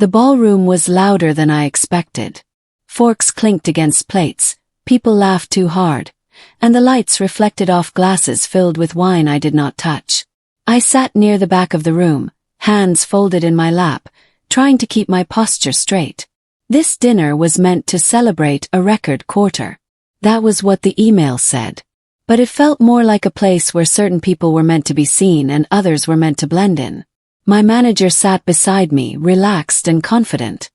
The ballroom was louder than I expected. Forks clinked against plates, people laughed too hard, and the lights reflected off glasses filled with wine I did not touch. I sat near the back of the room, hands folded in my lap, trying to keep my posture straight. This dinner was meant to celebrate a record quarter. That was what the email said. But it felt more like a place where certain people were meant to be seen and others were meant to blend in. My manager sat beside me, relaxed and confident.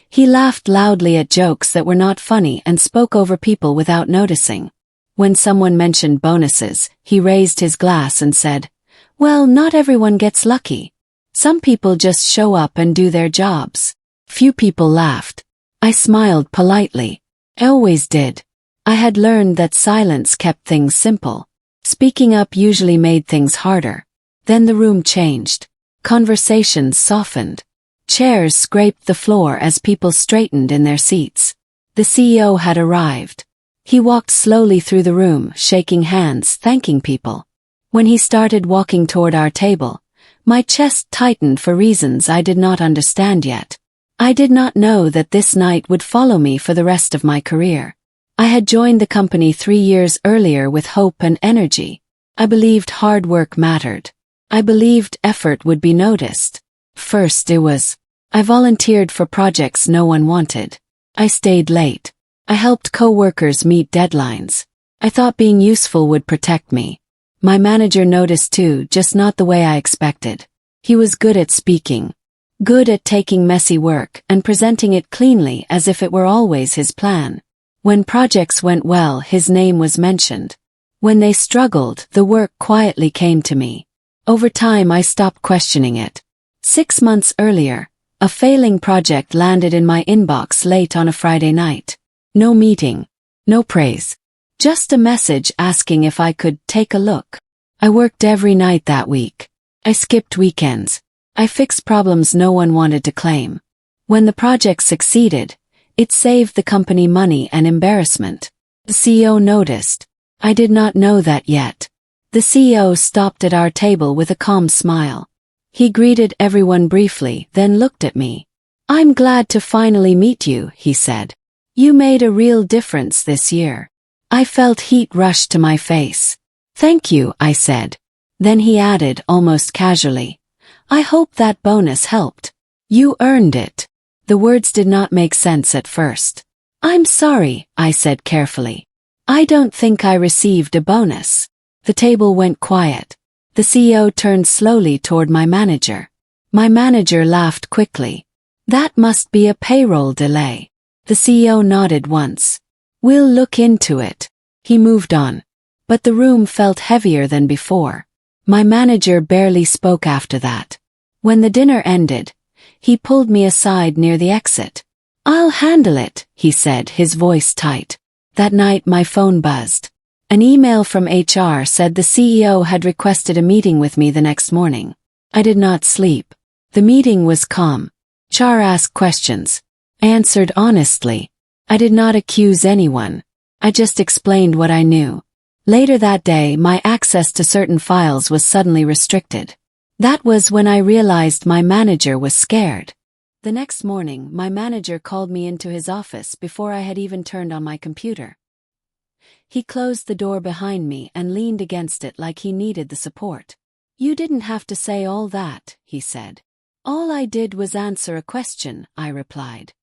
He laughed loudly at jokes that were not funny and spoke over people without noticing. When someone mentioned bonuses, he raised his glass and said, "Well, not everyone gets lucky. Some people just show up and do their jobs." Few people laughed. I smiled politely. I always did. I had learned that silence kept things simple. Speaking up usually made things harder. Then the room changed. Conversations softened. Chairs scraped the floor as people straightened in their seats. The CEO had arrived. He walked slowly through the room, shaking hands, thanking people. When he started walking toward our table, my chest tightened for reasons I did not understand yet. I did not know that this night would follow me for the rest of my career. I had joined the company 3 years earlier with hope and energy. I believed hard work mattered. I believed effort would be noticed. First I volunteered for projects no one wanted. I stayed late. I helped co-workers meet deadlines. I thought being useful would protect me. My manager noticed too, just not the way I expected. He was good at speaking. Good at taking messy work and presenting it cleanly as if it were always his plan. When projects went well, his name was mentioned. When they struggled, the work quietly came to me. Over time, I stopped questioning it. 6 months earlier, a failing project landed in my inbox late on a Friday night. No meeting, no praise. Just a message asking if I could take a look. I worked every night that week. I skipped weekends. I fixed problems no one wanted to claim. When the project succeeded, it saved the company money and embarrassment. The CEO noticed. I did not know that yet. The CEO stopped at our table with a calm smile. He greeted everyone briefly, then looked at me. "I'm glad to finally meet you," he said. "You made a real difference this year." I felt heat rush to my face. "Thank you," I said. Then he added, almost casually, "I hope that bonus helped. You earned it." The words did not make sense at first. "I'm sorry," I said carefully. "I don't think I received a bonus." The table went quiet. The CEO turned slowly toward my manager. My manager laughed quickly. "That must be a payroll delay." The CEO nodded once. "We'll look into it." He moved on. But the room felt heavier than before. My manager barely spoke after that. When the dinner ended, he pulled me aside near the exit. "I'll handle it," he said, his voice tight. That night my phone buzzed. An email from HR said the CEO had requested a meeting with me the next morning. I did not sleep. The meeting was calm. HR asked questions. I answered honestly. I did not accuse anyone. I just explained what I knew. Later that day, my access to certain files was suddenly restricted. That was when I realized my manager was scared. The next morning, my manager called me into his office before I had even turned on my computer. He closed the door behind me and leaned against it like he needed the support. "You didn't have to say all that," he said. "All I did was answer a question," I replied.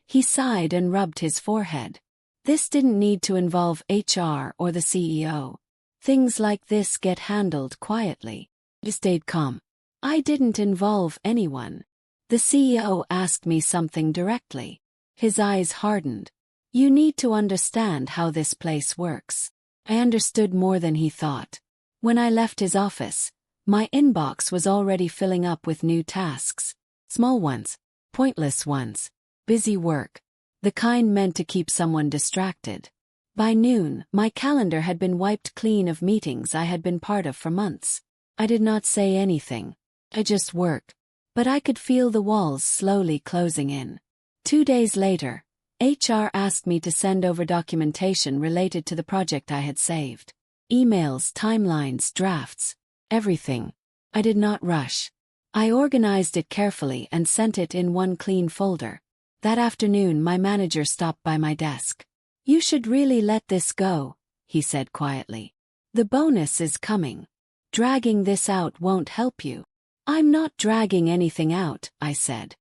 He sighed and rubbed his forehead. This didn't need to involve HR or the CEO. Things like this get handled quietly. I stayed calm. I didn't involve anyone. The CEO asked me something directly. His eyes hardened. "You need to understand how this place works." I understood more than he thought. When I left his office, my inbox was already filling up with new tasks. Small ones, pointless ones, busy work, the kind meant to keep someone distracted. By noon, my calendar had been wiped clean of meetings I had been part of for months. I did not say anything. I just worked. But I could feel the walls slowly closing in. 2 days later, HR asked me to send over documentation related to the project I had saved. Emails, timelines, drafts, everything. I did not rush. I organized it carefully and sent it in one clean folder. That afternoon my manager stopped by my desk. "You should really let this go," he said quietly. "The bonus is coming. Dragging this out won't help you." "I'm not dragging anything out," I said.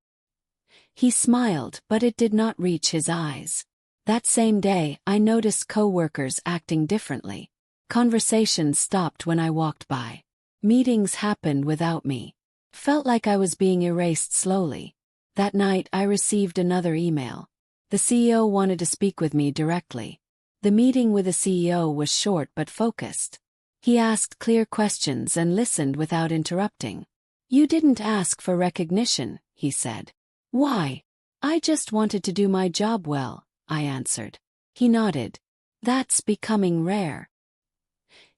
He smiled, but it did not reach his eyes. That same day, I noticed co-workers acting differently. Conversations stopped when I walked by. Meetings happened without me. Felt like I was being erased slowly. That night, I received another email. The CEO wanted to speak with me directly. The meeting with the CEO was short but focused. He asked clear questions and listened without interrupting. "You didn't ask for recognition," he said. "Why?" "I just wanted to do my job well," I answered. He nodded. "That's becoming rare."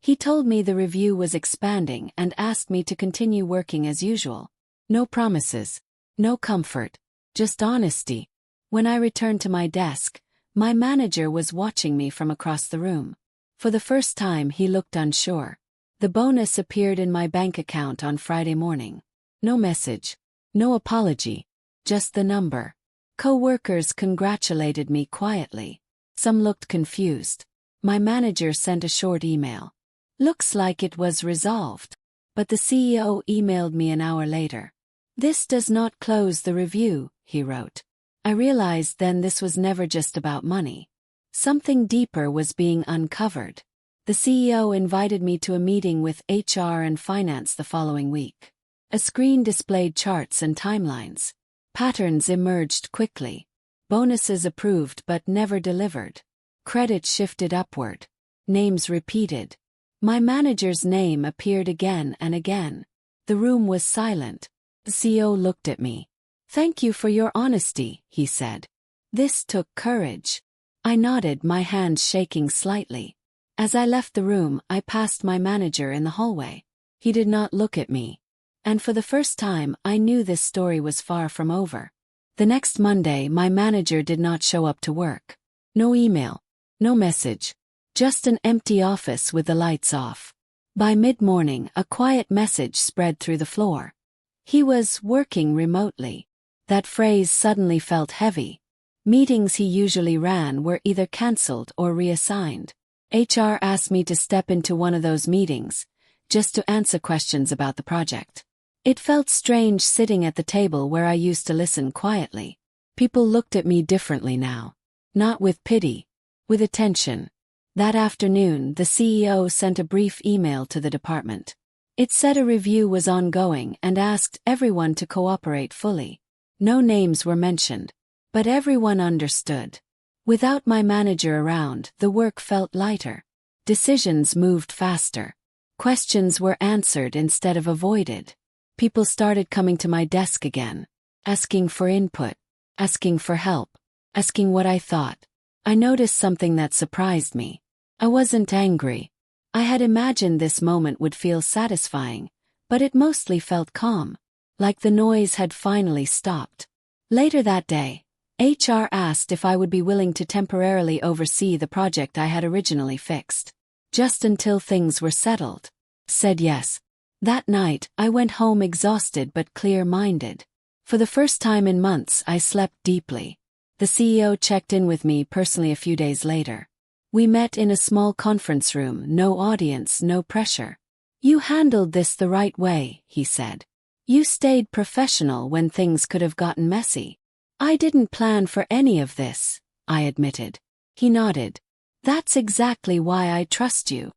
He told me the review was expanding and asked me to continue working as usual. No promises, no comfort, just honesty. When I returned to my desk, my manager was watching me from across the room. For the first time, he looked unsure. The bonus appeared in my bank account on Friday morning. No message, no apology, just the number. Co-workers congratulated me quietly. Some looked confused. My manager sent a short email. "Looks like it was resolved." But the CEO emailed me an hour later. "This does not close the review," he wrote. I realized then this was never just about money. Something deeper was being uncovered. The CEO invited me to a meeting with HR and finance the following week. A screen displayed charts and timelines. Patterns emerged quickly. Bonuses approved but never delivered. Credit shifted upward. Names repeated. My manager's name appeared again and again. The room was silent. The CEO looked at me. "Thank you for your honesty," he said. This took courage. I nodded, my hands shaking slightly. As I left the room, I passed my manager in the hallway. He did not look at me. And for the first time, I knew this story was far from over. The next Monday, my manager did not show up to work. No email. No message. Just an empty office with the lights off. By mid-morning, a quiet message spread through the floor. He was working remotely. That phrase suddenly felt heavy. Meetings he usually ran were either cancelled or reassigned. HR asked me to step into one of those meetings, just to answer questions about the project. It felt strange sitting at the table where I used to listen quietly. People looked at me differently now. Not with pity, with attention. That afternoon, the CEO sent a brief email to the department. It said a review was ongoing and asked everyone to cooperate fully. No names were mentioned, but everyone understood. Without my manager around, the work felt lighter. Decisions moved faster. Questions were answered instead of avoided. People started coming to my desk again, asking for input, asking for help, asking what I thought. I noticed something that surprised me. I wasn't angry. I had imagined this moment would feel satisfying, but it mostly felt calm, like the noise had finally stopped. Later that day, HR asked if I would be willing to temporarily oversee the project I had originally fixed, just until things were settled. Said yes. That night, I went home exhausted but clear-minded. For the first time in months, I slept deeply. The CEO checked in with me personally a few days later. We met in a small conference room, no audience, no pressure. "You handled this the right way," he said. "You stayed professional when things could have gotten messy." "I didn't plan for any of this," I admitted. He nodded. "That's exactly why I trust you."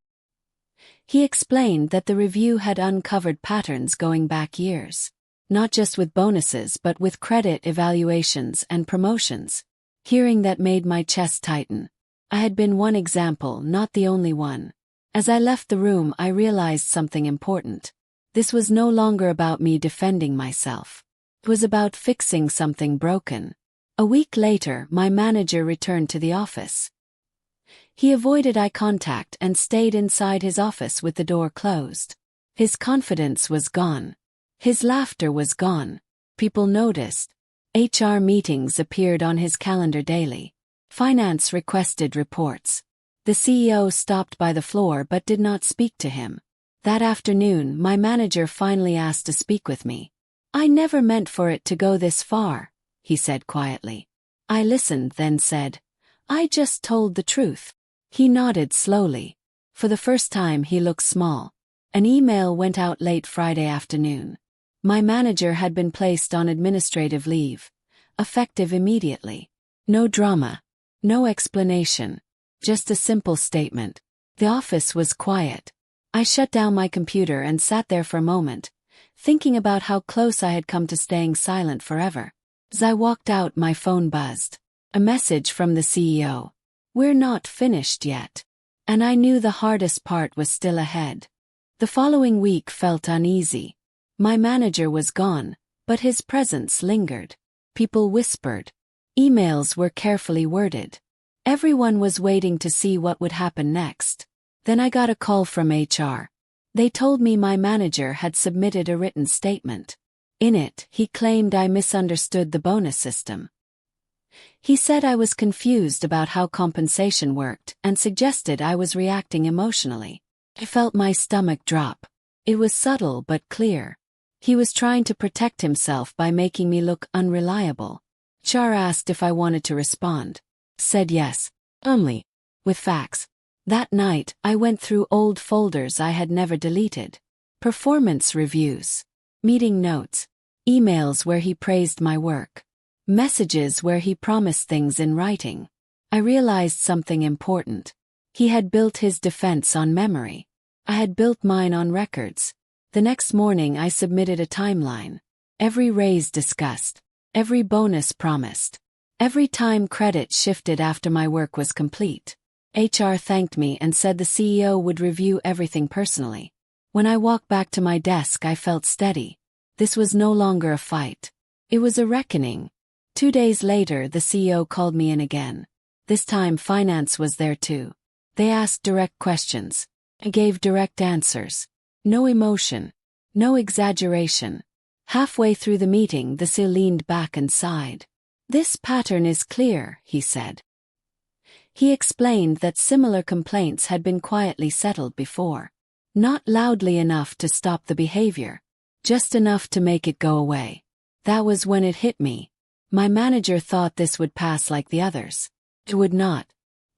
He explained that the review had uncovered patterns going back years, not just with bonuses but with credit evaluations and promotions. Hearing that made my chest tighten. I had been one example, not the only one. As I left the room, I realized something important. This was no longer about me defending myself. It was about fixing something broken. A week later, my manager returned to the office. He avoided eye contact and stayed inside his office with the door closed. His confidence was gone. His laughter was gone. People noticed. HR meetings appeared on his calendar daily. Finance requested reports. The CEO stopped by the floor but did not speak to him. That afternoon, my manager finally asked to speak with me. I never meant for it to go this far, he said quietly. I listened, then said, I just told the truth. He nodded slowly. For the first time he looked small. An email went out late Friday afternoon. My manager had been placed on administrative leave, effective immediately. No drama. No explanation. Just a simple statement. The office was quiet. I shut down my computer and sat there for a moment, thinking about how close I had come to staying silent forever. As I walked out, my phone buzzed. A message from the CEO. We're not finished yet. And I knew the hardest part was still ahead. The following week felt uneasy. My manager was gone, but his presence lingered. People whispered. Emails were carefully worded. Everyone was waiting to see what would happen next. Then I got a call from HR. They told me my manager had submitted a written statement. In it, he claimed I misunderstood the bonus system. He said I was confused about how compensation worked and suggested I was reacting emotionally. I felt my stomach drop. It was subtle but clear. He was trying to protect himself by making me look unreliable. HR asked if I wanted to respond. Said yes, only with facts. That night, I went through old folders I had never deleted. Performance reviews, meeting notes, emails where he praised my work, messages where he promised things in writing. I realized something important. He had built his defense on memory. I had built mine on records. The next morning I submitted a timeline. Every raise discussed. Every bonus promised. Every time credit shifted after my work was complete. HR thanked me and said the CEO would review everything personally. When I walked back to my desk, I felt steady. This was no longer a fight. It was a reckoning. 2 days later, the CEO called me in again. This time finance was there too. They asked direct questions. I gave direct answers. No emotion. No exaggeration. Halfway through the meeting, the CEO leaned back and sighed. This pattern is clear, he said. He explained that similar complaints had been quietly settled before. Not loudly enough to stop the behavior. Just enough to make it go away. That was when it hit me. My manager thought this would pass like the others. It would not.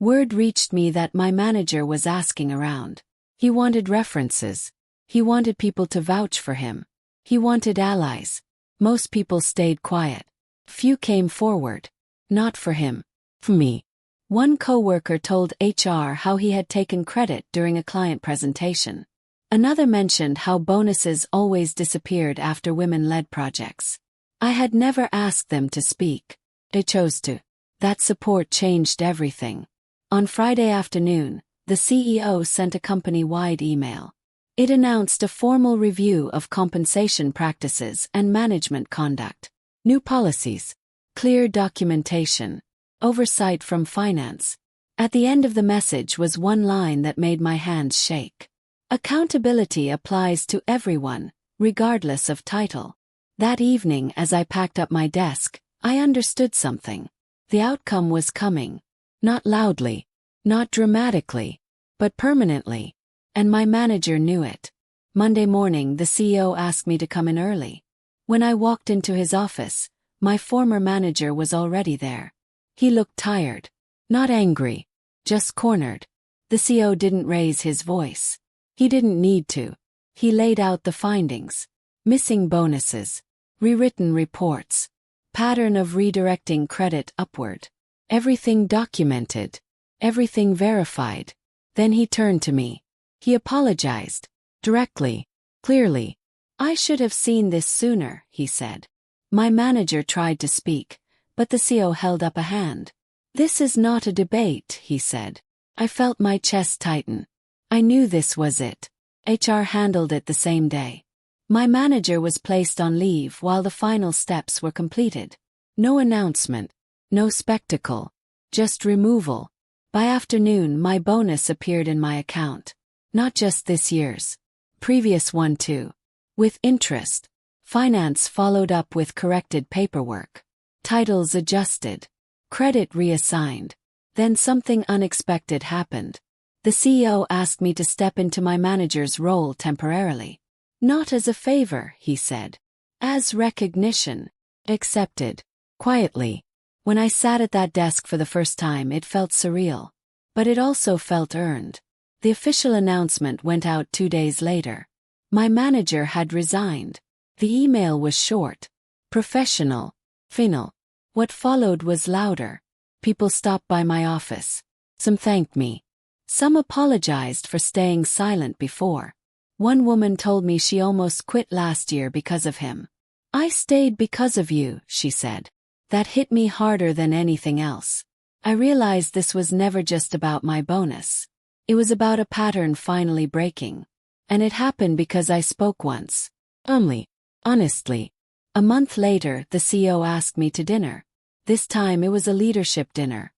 Word reached me that my manager was asking around. He wanted references. He wanted people to vouch for him. He wanted allies. Most people stayed quiet. Few came forward. Not for him. For me. One coworker told HR how he had taken credit during a client presentation. Another mentioned how bonuses always disappeared after women-led projects. I had never asked them to speak. They chose to. That support changed everything. On Friday afternoon, the CEO sent a company-wide email. It announced a formal review of compensation practices and management conduct. New policies. Clear documentation. Oversight from finance. At the end of the message was one line that made my hands shake. Accountability applies to everyone, regardless of title. That evening, as I packed up my desk, I understood something. The outcome was coming. Not loudly, not dramatically, but permanently. And my manager knew it. Monday morning, the CEO asked me to come in early. When I walked into his office, my former manager was already there. He looked tired. Not angry. Just cornered. The CEO didn't raise his voice. He didn't need to. He laid out the findings. Missing bonuses. Rewritten reports. Pattern of redirecting credit upward. Everything documented. Everything verified. Then he turned to me. He apologized. Directly. Clearly. I should have seen this sooner, he said. My manager tried to speak, but the CEO held up a hand. This is not a debate, he said. I felt my chest tighten. I knew this was it. HR handled it the same day. My manager was placed on leave while the final steps were completed. No announcement. No spectacle. Just removal. By afternoon, my bonus appeared in my account. Not just this year's. Previous one too. With interest. Finance followed up with corrected paperwork. Titles adjusted. Credit reassigned. Then something unexpected happened. The CEO asked me to step into my manager's role temporarily. Not as a favor, he said. As recognition. Accepted. Quietly. When I sat at that desk for the first time, it felt surreal. But it also felt earned. The official announcement went out 2 days later. My manager had resigned. The email was short. Professional. Final. What followed was louder. People stopped by my office. Some thanked me. Some apologized for staying silent before. One woman told me she almost quit last year because of him. I stayed because of you, she said. That hit me harder than anything else. I realized this was never just about my bonus. It was about a pattern finally breaking. And it happened because I spoke once. Only. Honestly. A month later, the CEO asked me to dinner. This time it was a leadership dinner.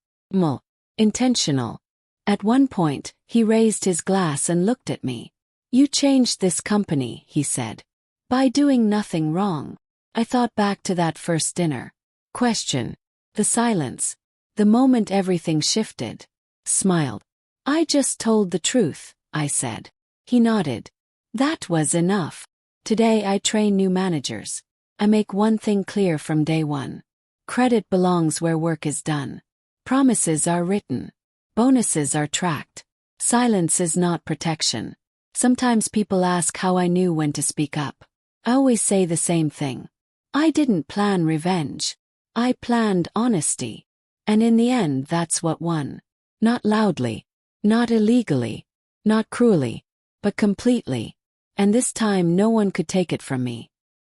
Intentional. At one point, he raised his glass and looked at me. You changed this company, he said. By doing nothing wrong. I thought back to that first dinner. Question. The silence. The moment everything shifted. Smiled. I just told the truth, I said. He nodded. That was enough. Today I train new managers. I make one thing clear from day one. Credit belongs where work is done. Promises are written. Bonuses are tracked. Silence is not protection. Sometimes people ask how I knew when to speak up. I always say the same thing. I didn't plan revenge. I planned honesty. And in the end, that's what won. Not loudly. Not illegally. Not cruelly. But completely. And this time no one could take it from me.